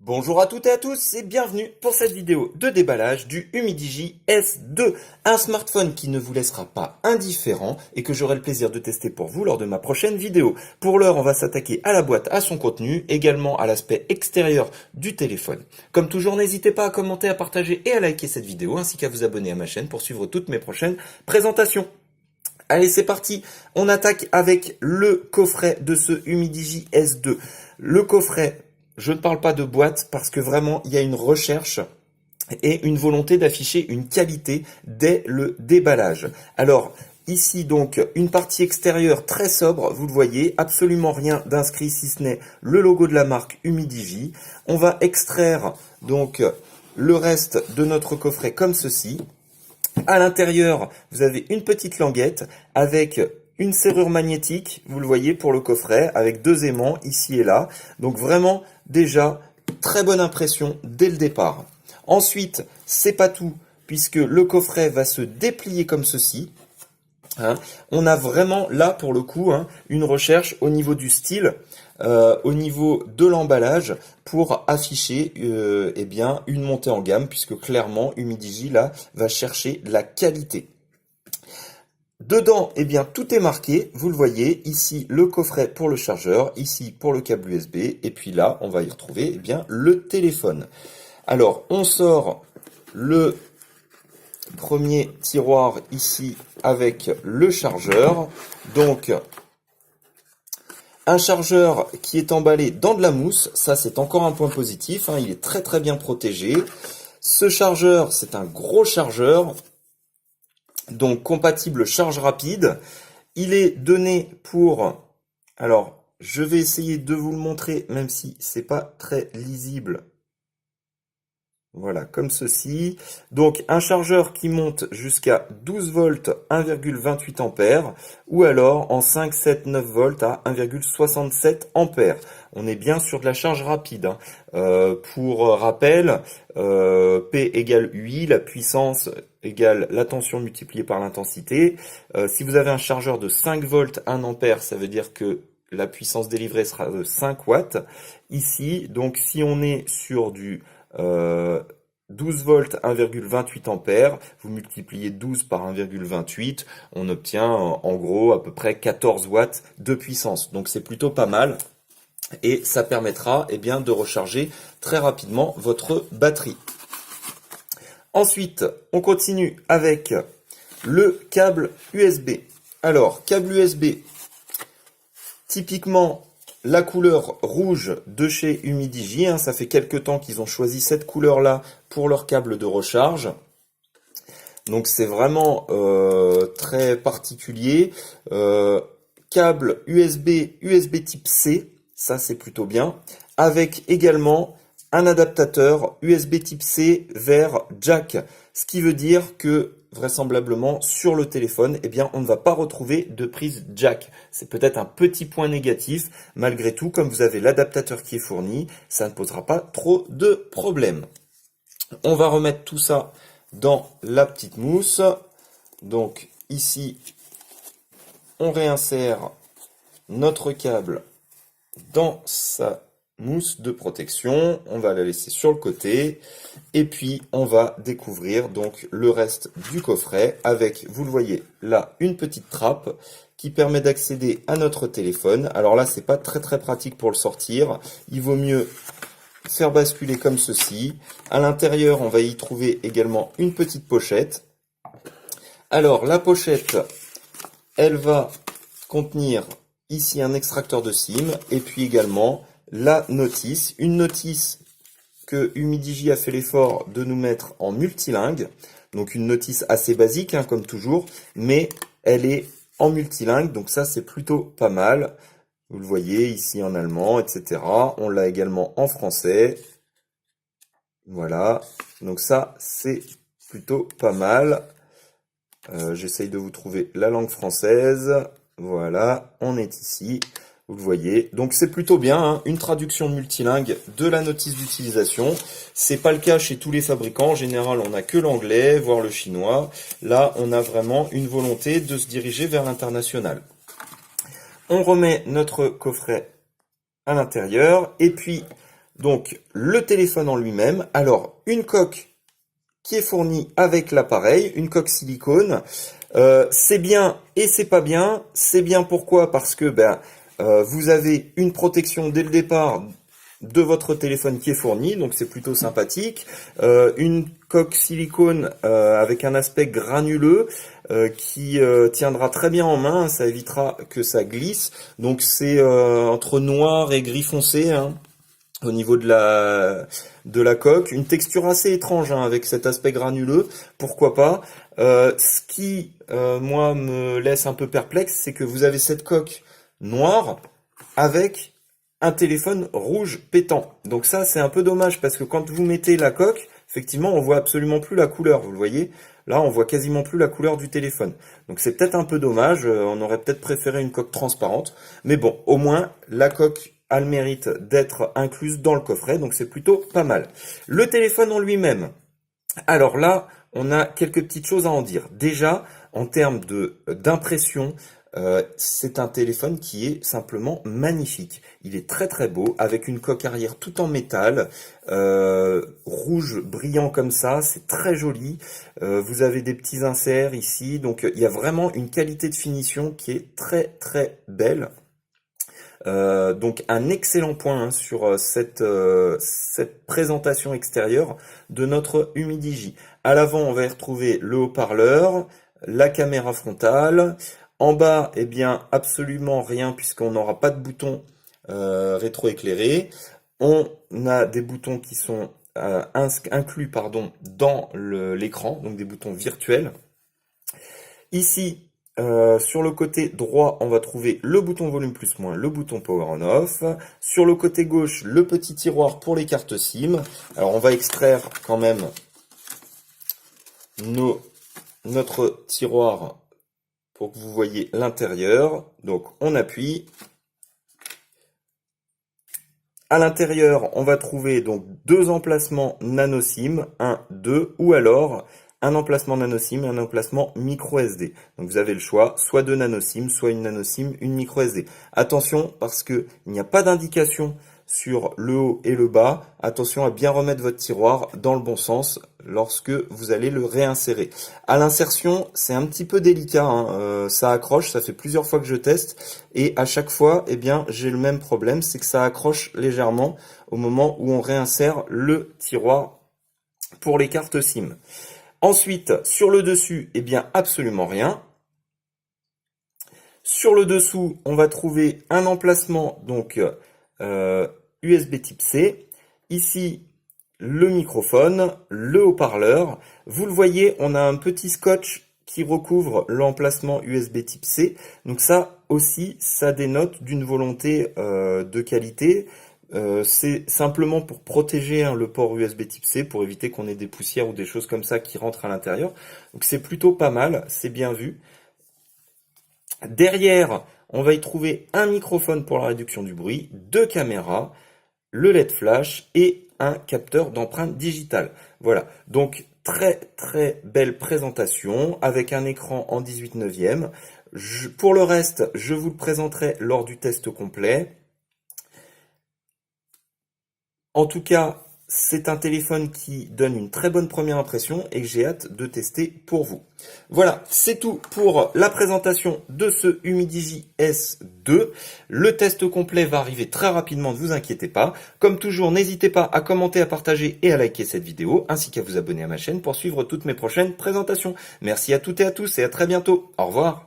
Bonjour à toutes et à tous et bienvenue pour cette vidéo de déballage du Humidigi S2, un smartphone qui ne vous laissera pas indifférent et que j'aurai le plaisir de tester pour vous lors de ma prochaine vidéo. Pour l'heure, on va s'attaquer à la boîte, à son contenu, également à l'aspect extérieur du téléphone. Comme toujours, n'hésitez pas à commenter, à partager et à liker cette vidéo ainsi qu'à vous abonner à ma chaîne pour suivre toutes mes prochaines présentations. Allez, c'est parti. On attaque avec le coffret de ce Humidigi S2. Le coffret, je ne parle pas de boîte parce que vraiment, il y a une recherche et une volonté d'afficher une qualité dès le déballage. Alors, ici donc, une partie extérieure très sobre, vous le voyez, absolument rien d'inscrit si ce n'est le logo de la marque Humidigi. On va extraire donc le reste de notre coffret comme ceci. À l'intérieur, vous avez une petite languette avec une serrure magnétique, vous le voyez, pour le coffret, avec deux aimants ici et là. Donc vraiment, déjà, très bonne impression dès le départ. Ensuite, c'est pas tout, puisque le coffret va se déplier comme ceci. On a vraiment là pour le coup une recherche au niveau du style, au niveau de l'emballage pour afficher eh bien une montée en gamme puisque clairement Humidigi là va chercher la qualité. Dedans, eh bien, tout est marqué, vous le voyez, ici le coffret pour le chargeur, ici pour le câble USB, et puis là, on va y retrouver eh bien, le téléphone. Alors, on sort le premier tiroir ici avec le chargeur. Donc, un chargeur qui est emballé dans de la mousse, ça c'est encore un point positif, il est très très bien protégé. Ce chargeur, c'est un gros chargeur, donc compatible charge rapide. Il est donné pour, alors je vais essayer de vous le montrer, même si c'est pas très lisible. Voilà, comme ceci. Donc un chargeur qui monte jusqu'à 12 volts 1,28 ampères ou alors en 5, 7, 9 volts à 1,67 ampères. On est bien sur de la charge rapide. Pour rappel, P égale UI, la puissance égale la tension multipliée par l'intensité. Si vous avez un chargeur de 5 volts 1 ampère, ça veut dire que la puissance délivrée sera de 5 watts. Ici, donc si on est sur du 12 volts 1,28 ampères, vous multipliez 12 par 1,28, on obtient en gros à peu près 14 watts de puissance. Donc c'est plutôt pas mal et ça permettra eh bien, de recharger très rapidement votre batterie. Ensuite, on continue avec le câble USB. Alors, câble USB, typiquement la couleur rouge de chez Humidigi, ça fait quelques temps qu'ils ont choisi cette couleur-là pour leur câble de recharge. Donc c'est vraiment très particulier. Câble USB type C, ça c'est plutôt bien. Avec également un adaptateur USB type C vers jack. Ce qui veut dire que vraisemblablement sur le téléphone, eh bien, on ne va pas retrouver de prise jack. C'est peut-être un petit point négatif. Malgré tout, comme vous avez l'adaptateur qui est fourni, ça ne posera pas trop de problèmes. On va remettre tout ça dans la petite mousse. Donc ici, on réinsère notre câble dans sa mousse de protection, on va la laisser sur le côté et puis on va découvrir donc le reste du coffret avec, vous le voyez là, une petite trappe qui permet d'accéder à notre téléphone. Alors là, c'est pas très très pratique pour le sortir, il vaut mieux faire basculer comme ceci. À l'intérieur, on va y trouver également une petite pochette. Alors la pochette, elle va contenir ici un extracteur de SIM et puis également la notice, une notice que Humidigi a fait l'effort de nous mettre en multilingue, donc une notice assez basique comme toujours, mais elle est en multilingue, donc ça c'est plutôt pas mal. Vous le voyez ici en allemand, etc. On l'a également en français. Voilà, donc ça c'est plutôt pas mal. J'essaye de vous trouver la langue française. Voilà, on est ici. Vous le voyez. Donc c'est plutôt bien, une traduction multilingue de la notice d'utilisation. C'est pas le cas chez tous les fabricants. En général, on n'a que l'anglais, voire le chinois. Là, on a vraiment une volonté de se diriger vers l'international. On remet notre coffret à l'intérieur. Et puis, Donc, le téléphone en lui-même. Alors, une coque qui est fournie avec l'appareil, une coque silicone. C'est bien et c'est pas bien. C'est bien pourquoi? Parce que vous avez une protection dès le départ de votre téléphone qui est fournie, donc c'est plutôt sympathique. Une coque silicone avec un aspect granuleux qui tiendra très bien en main, ça évitera que ça glisse. Donc c'est entre noir et gris foncé, hein, au niveau de la coque. Une texture assez étrange, hein, avec cet aspect granuleux, pourquoi pas. Ce qui, moi, me laisse un peu perplexe, c'est que vous avez cette coque noire avec un téléphone rouge pétant. Donc ça, c'est un peu dommage, parce que quand vous mettez la coque, effectivement, on voit absolument plus la couleur, vous le voyez. Là, on voit quasiment plus la couleur du téléphone. Donc c'est peut-être un peu dommage, on aurait peut-être préféré une coque transparente. Mais bon, au moins, la coque a le mérite d'être incluse dans le coffret, donc c'est plutôt pas mal. Le téléphone en lui-même. Alors là, on a quelques petites choses à en dire. Déjà, en termes d'impression, c'est un téléphone qui est simplement magnifique. Il est très très beau, avec une coque arrière tout en métal, rouge brillant comme ça, c'est très joli. Vous avez des petits inserts ici, donc il y a vraiment une qualité de finition qui est très très belle. Donc un excellent point, hein, sur cette présentation extérieure de notre Humidigi. À l'avant, on va y retrouver le haut-parleur, la caméra frontale. En bas, eh bien, absolument rien puisqu'on n'aura pas de bouton rétroéclairé. On a des boutons qui sont inclus, pardon, dans l'écran, donc des boutons virtuels. Ici, sur le côté droit, on va trouver le bouton volume plus moins, le bouton power on off. Sur le côté gauche, le petit tiroir pour les cartes SIM. Alors on va extraire quand même notre tiroir pour que vous voyez l'intérieur. Donc on appuie. À l'intérieur, on va trouver donc deux emplacements nano SIM, 1, 2, ou alors un emplacement nano SIM et un emplacement micro SD. Donc vous avez le choix, soit deux nano SIM, soit une nano SIM, une micro SD. Attention, parce que il n'y a pas d'indication sur le haut et le bas. Attention à bien remettre votre tiroir dans le bon sens lorsque vous allez le réinsérer. À l'insertion, c'est un petit peu délicat, hein. Ça accroche, ça fait plusieurs fois que je teste, et à chaque fois, eh bien, j'ai le même problème, c'est que ça accroche légèrement au moment où on réinsère le tiroir pour les cartes SIM. Ensuite, sur le dessus, eh bien, absolument rien. Sur le dessous, on va trouver un emplacement donc USB type C. Ici, le microphone, le haut-parleur. Vous le voyez, on a un petit scotch qui recouvre l'emplacement USB type C. Donc ça aussi, ça dénote d'une volonté de qualité. C'est simplement pour protéger, hein, le port USB type C, pour éviter qu'on ait des poussières ou des choses comme ça qui rentrent à l'intérieur. Donc c'est plutôt pas mal, c'est bien vu. Derrière, on va y trouver un microphone pour la réduction du bruit, deux caméras, le LED flash et un capteur d'empreinte digitale. Voilà, donc très très belle présentation avec un écran en 18/9. Pour le reste, je vous le présenterai lors du test complet. En tout cas, c'est un téléphone qui donne une très bonne première impression et que j'ai hâte de tester pour vous. Voilà, c'est tout pour la présentation de ce Humidigi S2. Le test complet va arriver très rapidement, ne vous inquiétez pas. Comme toujours, n'hésitez pas à commenter, à partager et à liker cette vidéo, ainsi qu'à vous abonner à ma chaîne pour suivre toutes mes prochaines présentations. Merci à toutes et à tous et à très bientôt. Au revoir.